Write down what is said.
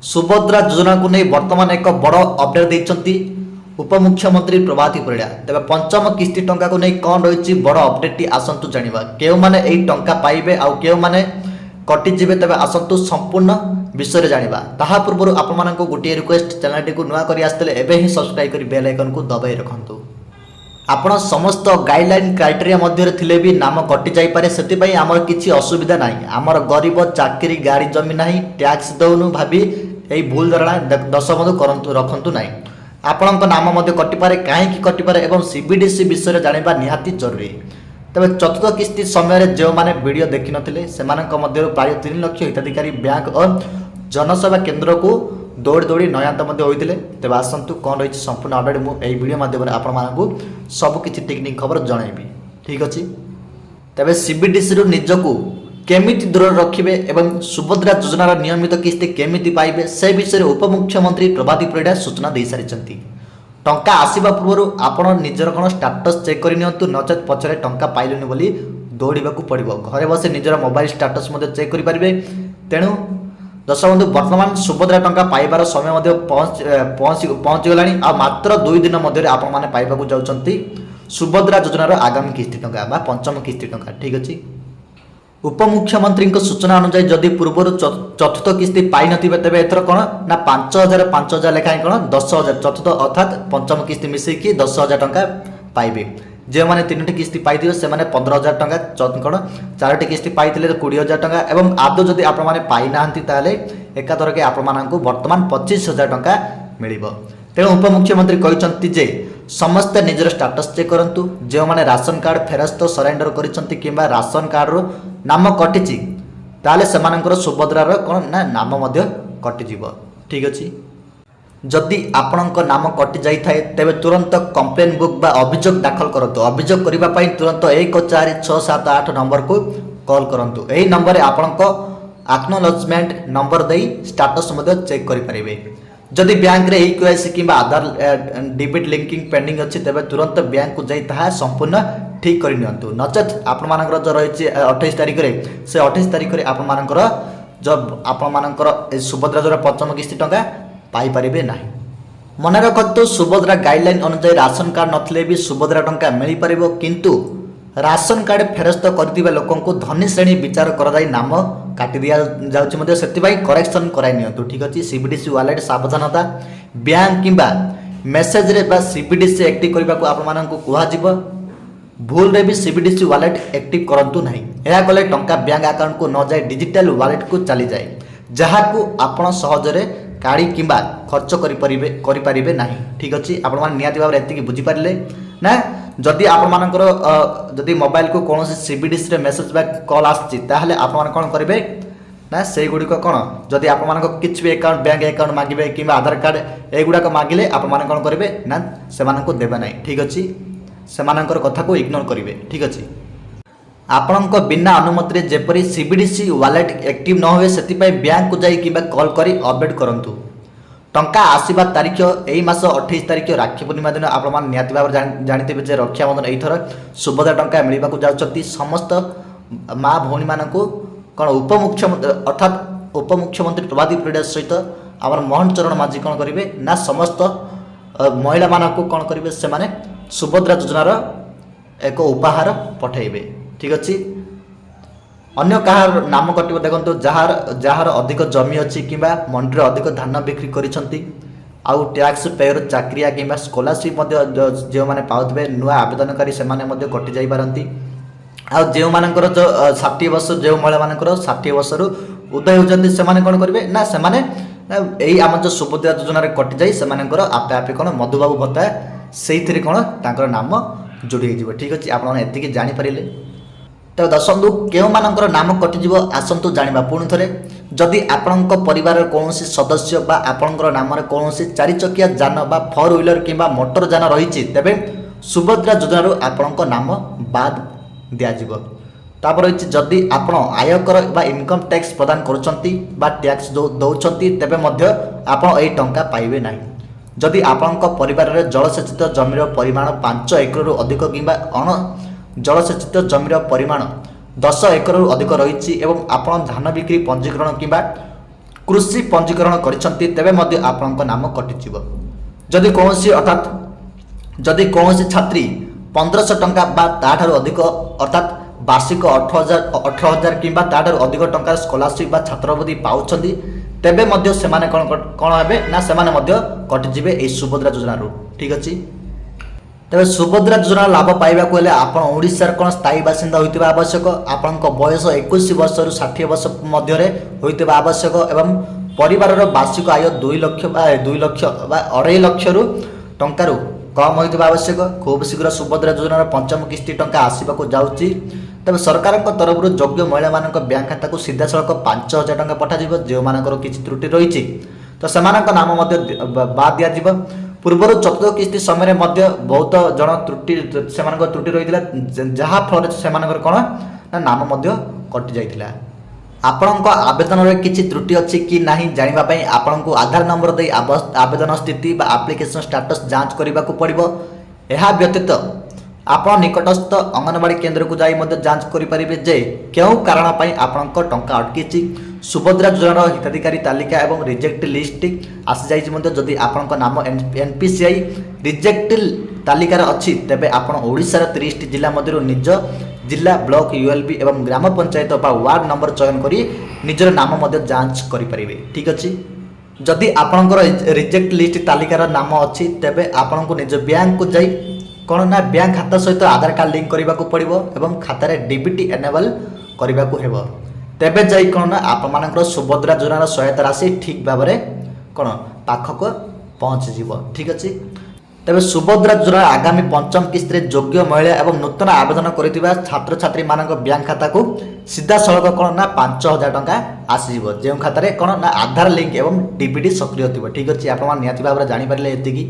सुभद्रा योजना को नहीं वर्तमान एक बड़ अपडेट देती उपमुख्यमंत्री प्रभाती परिड़ा। तेज पंचम किस्ती टंका को नहीं कौन रही बड़ अपडेट आसतु जाना क्यों मैंने टा पाइबे आउ क्यों मैंने कटिजे तेज आसतु संपूर्ण विषय जाना ता पूर्व आपण गोटे रिक्वेस्ट चैनल टी नुआ कर ही सब्सक्राइब कर बेल आइकन को दबाई रखु। आपण समस्त गाइडलाइन क्राइटेरिया मध्य थिले भी नाम कटि जाई पारे सेति आमर किछि असुविधा नाही। आमर गरीब चाकरी गाड़ी जमी नाही टैक्स दौनु भाभी यही भूल धारणा दशबंधु करंतु रखंतु नाही। आपणक नाम मध्य कटि पारे काहेकि कटि पारे एवं सीबीडीसी विषय जानिबा निहाती जरूरी। तबे चतुर्थ किस्ती समय जो माने वीडियो देखि नथिले सेमानक मध्य प्राय 3 लाख हिताधिकारी बैंक और जनसेवा केंद्र को दौड़ी दौड़ी नयांत होते। तेज आसतु कौन रही संपूर्ण अपडेट मुझे वीडियो माध्यम आपको सबकि टेक्निक खबर जनइबी। ठीक अच्छे तेज सीबीडीसी रु निजकू केमिति दूर रखिए एवं सुभद्रा योजनार नियमित किस्ती केमिति पाइबे से विषय उपमुख्यमंत्री प्रभाती परिड़ा सूचना दे सारी। टंका आसवा पूर्व आपण निजर कौन स्टाटस चेक करनी नचेत पचरे टंका पाइलुनि बोली दौड़ा पड़ो। घरे बस निजर मोबाइल स्टाटस चेक करेंगे। तेणु दशबंधु वर्तमान सुभद्रा टंका पाइबार समय पहुँच गला मात्र 2 दिन मध्य आपण मैंने पाइबा जाउछंती सुभद्रा योजनार आगामी किस्ती टंका बा पंचम किस्ती टंका। ठीक अच्छे उपमुख्यमंत्री सूचना अनुसार जदि पूर्व चतुर्थ किस्ती पाई नथिबे तेबे एथर कोन ना 5000 लेखाएं कोन 10000 चतुर्थ अर्थात पंचम किस्ती मिसेकी 10000 टंका पाइबे। जो मैंने 3टी किस्ती पाई से 15,000 टंका कौन 4टी किस्ती पाई 20,000 टंका एवं आदौ जदि आपण मैंने पाई नाहंती ताले एकाथर के आपण मानकु वर्तमान 25,000 टंका मिलिबो। तेणु उपमुख्यमंत्री कहते जे समस्ते निजर स्टाटस चेक करंतु। जो मैंने राशन कार्ड फेरस्त सरेंडर करिसंती किंबा राशन कार्ड रो नाम कटिची ताले सेमानकर सुभद्रार कौन ना नाम मध्य कटिजिवो। ठीक अच्छे जदि आपणक नाम कटि जाए तेबे तुरंत कंप्लेन बुक बा अभियोग दाखल करंतु। अभियोग करिबा पई तुरंत 14678 नंबर को कॉल करंतु। एही नंबर रे आपणक एक्नॉलेजमेंट नंबर देई स्टेटस मध्य चेक करि परिबे। जदि बैंक रे ईकेवाईसी किंबा आधार डेबिट लिंकिंग पेंडिंग अछि तेबे तुरंत बैंक को जाई ताहा संपूर्ण ठीक करि नियंतु। नचेत आपण मानकर जो रहिछि 28 तारिख रे से 28 तारिख रे आपण मानकर जब आपण मानकर सुभद्रा जोरा पंचम किस्ती टंका पाई परिबे नाही। मन रखतु सुभद्रा गाइडलाइन अनुसार राशन कार्ड नथिले भी सुभद्रा टंका मिल पारिबो किंतु राशन कार्ड फेरस्त करथिबा लोकन को धनी श्रेणी विचार करदाई नाम काटी दिया जाउछि मध्ये सेतिबाई करेक्शन कराई नियंतु। ठीक अछि सीबीडीसी वालेट सावधानता बैंक किंबा मेसेज रे बा सीबीडीसी एक्टिव करबा को आपण मानन को कुहा जिवो। भूल रे भी सीबीडीसी वालेट एक्टिव करंतु नाही। एहा कले टंका बैंक अकाउंट को न जाय डिजिटल वालेट को चली जाय जहा को आपण सहजरे काढ़ी किंबा खर्च करि परिबे नाही। ठीक अच्छे आपण मान नियाति भाव एति बुझी पारिले ना। जदि आपण मानकर जदि मोबाइल को कौन सीबीडीसी रे मेसेज बा कॉल आछि ताहले आपण मान कोन करिवे ना से गुडी को कोन जदि आपण मान किछ भी अकाउंट बैंक अकाउंट मागिबे किंबा आधार कार्ड एगुडा को मागिले आपण मान कोन करिवे ना से मान को देबा नाही। ठीक अच्छे से मानकर कथा को इग्नोर करिवे। ठीक अच्छे आपणक बिना अनुमति रे जेपरी सीबीडीसी वालेट एक्टिव न होवे सेति पई बैंक को जाई किबा कॉल करी अपडेट करंतु। टंका आसीबा तारीख एई मास 28 तारीख राखी पूर्णिमा दिन आपण मान नियाति भाव जानिथिबे जे रक्षाबंधन एथर सुभद्रा टंका मिलिबा को जाउछती। समस्त माँ भौणी मानकु कोन उपमुख्यमंत्री अर्थात उपमुख्यमंत्री प्रभाती परिड़ा सहित आमर मोहन चरण माझी कोन करिवे ना समस्त महिला मानकु कोन करिवे से माने सुभद्रा योजनार एक उपहार पठाइबे। ठीक अच्छे अन्य कहार नाम कटिब देखो जार अधिक जमी अच्छी कि मंडी अधिक धान बिक्री करिसंती आउ टैक्स पेयर चाकरिया कि स्कॉलरशिप जो मैंने पाउथिबे नुआ आवेदनकारी से कटि जाई पारंती। आउ जो मानकर जो 60 वर्ष जो महिला मानकर 60 वर्ष रु उदय होचंती से माने कोन करिवे ना से माने एई आम जो सुभद्रा योजना रे कटि जाई से मानकर आपे आपे कोन मधुबाबू भत्ता सेइथिरे कोन तांकर नाम जोड़ी जिवो। ठीक अछि आपण एतिके जानि परिले। तो दशबंधु केउ मानकर नाम कटिजिवो आसंतु जानिबा। पुणी थरे जदि आपणक परिवार कौनसी सदस्य बा आपणकर नाम रे कौनसी 4 चकिया जान बा 4 व्हीलर किंबा मोटर जान रहिछि तेबे सुभद्रा योजना रो आपणक नाम बाद दिया जिवो। तापर रहिछि जदि आपण आयकर बा इनकम टैक्स प्रदान करूछंती बा टैक्स दउछंती तेबे मध्य आपण एई टंका पाइबे नाही। जदि आपणक परिवार रे जलसेचित जमीर परिमाण 5 एकड़ रु अधिक किंबा अण जलसेचित जमीर परिमाण 10 एकड़ रु अधिक रही एवं आपण धान बिक्री पंजीकरण किंबा କୃଷି ପଞ୍ଜୀକରଣ କରିଛନ୍ତି ତେବେ ମଧ୍ୟ ଆପଣଙ୍କ ନାମ କଟିଯିବ। ଯଦି କୌଣସି ଛାତ୍ରୀ 1500 ଟଙ୍କା ବା ତାଠାରୁ ଅଧିକ ଅର୍ଥାତ୍ ବାର୍ଷିକ 18,000 କିମ୍ବା ତାଠାରୁ ଅଧିକ ଟଙ୍କାର ସ୍କଲାରସିପ୍ ବା ଛାତ୍ରବୃତ୍ତି ପାଉଛନ୍ତି ତେବେ ମଧ୍ୟ ସେମାନେ କ'ଣ ହେବେ ନା ସେମାନେ ମଧ୍ୟ କଟିଯିବେ ଏହି ସୁଭଦ୍ରା ଯୋଜନାରୁ। ଠିକ୍ ଅଛି। ତେବେ ସୁଭଦ୍ରା ଯୋଜନା ଲାଭ ପାଇବାକୁ ହେଲେ ଆପଣ ଓଡ଼ିଶାର କ'ଣ ସ୍ଥାୟୀ ବାସିନ୍ଦା ହୋଇଥିବା ଆବଶ୍ୟକ, ଆପଣଙ୍କ ବୟସ 21 ବର୍ଷରୁ 60 ବର୍ଷ ମଧ୍ୟରେ ହୋଇଥିବା ଆବଶ୍ୟକ ଏବଂ ପରିବାରର ବାର୍ଷିକ ଆୟ 2 ଲକ୍ଷ ବା 2.5 ଲକ୍ଷରୁ ଟଙ୍କାରୁ କମ୍ ହୋଇଥିବା ଆବଶ୍ୟକ। ଖୁବ୍ ଶୀଘ୍ର ସୁଭଦ୍ରା ଯୋଜନାର ପଞ୍ଚମ କିସ୍ତି ଟଙ୍କା ଆସିବାକୁ ଯାଉଛି। ତେବେ ସରକାରଙ୍କ ତରଫରୁ ଯୋଗ୍ୟ ମହିଳାମାନଙ୍କ ବ୍ୟାଙ୍କ ଖାତାକୁ ସିଧାସଳଖ 5,000 ଟଙ୍କା ପଠାଯିବ। ଯେଉଁମାନଙ୍କର କିଛି ତ୍ରୁଟି ରହିଛି ତ ସେମାନଙ୍କ ନାମ ମଧ୍ୟ ବାଦ୍ ଦିଆଯିବ। ପୂର୍ବରୁ ଚତୁର୍ଥ କିସ୍ତି ସମୟରେ ମଧ୍ୟ ବହୁତ ଜଣ ସେମାନଙ୍କ ତ୍ରୁଟି ରହିଥିଲା, ଯାହା ଫଳରେ ସେମାନଙ୍କର କ'ଣ ନା ନାମ ମଧ୍ୟ କଟି ଯାଇଥିଲା। ଆପଣଙ୍କ ଆବେଦନରେ କିଛି ତ୍ରୁଟି ଅଛି କି ନାହିଁ ଜାଣିବା ପାଇଁ ଆପଣଙ୍କୁ ଆଧାର ନମ୍ବର ଦେଇ ଆବେଦନ ସ୍ଥିତି ବା ଆପ୍ଲିକେସନ ଷ୍ଟାଟସ୍ ଯାଞ୍ଚ କରିବାକୁ ପଡ଼ିବ। ଏହା ବ୍ୟତୀତ ଆପଣ ନିକଟସ୍ଥ ଅଙ୍ଗନବାଡ଼ି କେନ୍ଦ୍ରକୁ ଯାଇ ମଧ୍ୟ ଯାଞ୍ଚ କରିପାରିବେ ଯେ କେଉଁ କାରଣ ପାଇଁ ଆପଣଙ୍କ ଟଙ୍କା ଅଟକିଛି। ସୁଭଦ୍ରା ଯୋଜନାର ହିତାଧିକାରୀ ତାଲିକା ଏବଂ ରିଜେକ୍ଟ ଲିଷ୍ଟ ଆସିଯାଇଛି ମଧ୍ୟ। ଯଦି ଆପଣଙ୍କ ନାମ NPCI ରିଜେକ୍ଟ ତାଲିକାରେ ଅଛି ତେବେ ଆପଣ ଓଡ଼ିଶାର 30ଟି ଜିଲ୍ଲା ମଧ୍ୟରୁ ନିଜ ଜିଲ୍ଲା, ବ୍ଲକ, ULB ଏବଂ ଗ୍ରାମ ପଞ୍ଚାୟତ ବା ୱାର୍ଡ ନମ୍ବର ଚୟନ କରି ନିଜର ନାମ ମଧ୍ୟ ଯାଞ୍ଚ କରିପାରିବେ। ଠିକ୍ ଅଛି। ଯଦି ଆପଣଙ୍କର ରିଜେକ୍ଟ ଲିଷ୍ଟ ତାଲିକାର ନାମ ଅଛି ତେବେ ଆପଣଙ୍କୁ ନିଜ ବ୍ୟାଙ୍କକୁ ଯାଇ କ'ଣ ନା ବ୍ୟାଙ୍କ ଖାତା ସହିତ ଆଧାର କାର୍ଡ଼ ଲିଙ୍କ କରିବାକୁ ପଡ଼ିବ ଏବଂ ଖାତାରେ DBT ଏନେବଲ୍ କରିବାକୁ ହେବ। ତେବେ ଯାଇ କ'ଣ ନା ଆପଣମାନଙ୍କର ସୁଭଦ୍ରା ଯୋଜନାର ସହାୟତା ରାଶି ଠିକ୍ ଭାବରେ କ'ଣ ପାଖକୁ ପହଞ୍ଚିଯିବ। ଠିକ୍ ଅଛି। ତେବେ ସୁଭଦ୍ରା ଯୋଜନା ଆଗାମୀ ପଞ୍ଚମ କିସ୍ତିରେ ଯୋଗ୍ୟ ମହିଳା ଏବଂ ନୂତନ ଆବେଦନ କରିଥିବା ଛାତ୍ରଛାତ୍ରୀମାନଙ୍କ ବ୍ୟାଙ୍କ ଖାତାକୁ ସିଧାସଳଖ କ'ଣ ନା 5,000 ଟଙ୍କା ଆସିଯିବ, ଯେଉଁ ଖାତାରେ କ'ଣ ନା ଆଧାର ଲିଙ୍କ ଏବଂ DBT ସକ୍ରିୟ ଥିବ। ଠିକ୍ ଅଛି। ଆପଣମାନେ ନିହାତି ଭାବରେ ଜାଣିପାରିଲେ ଏତିକି।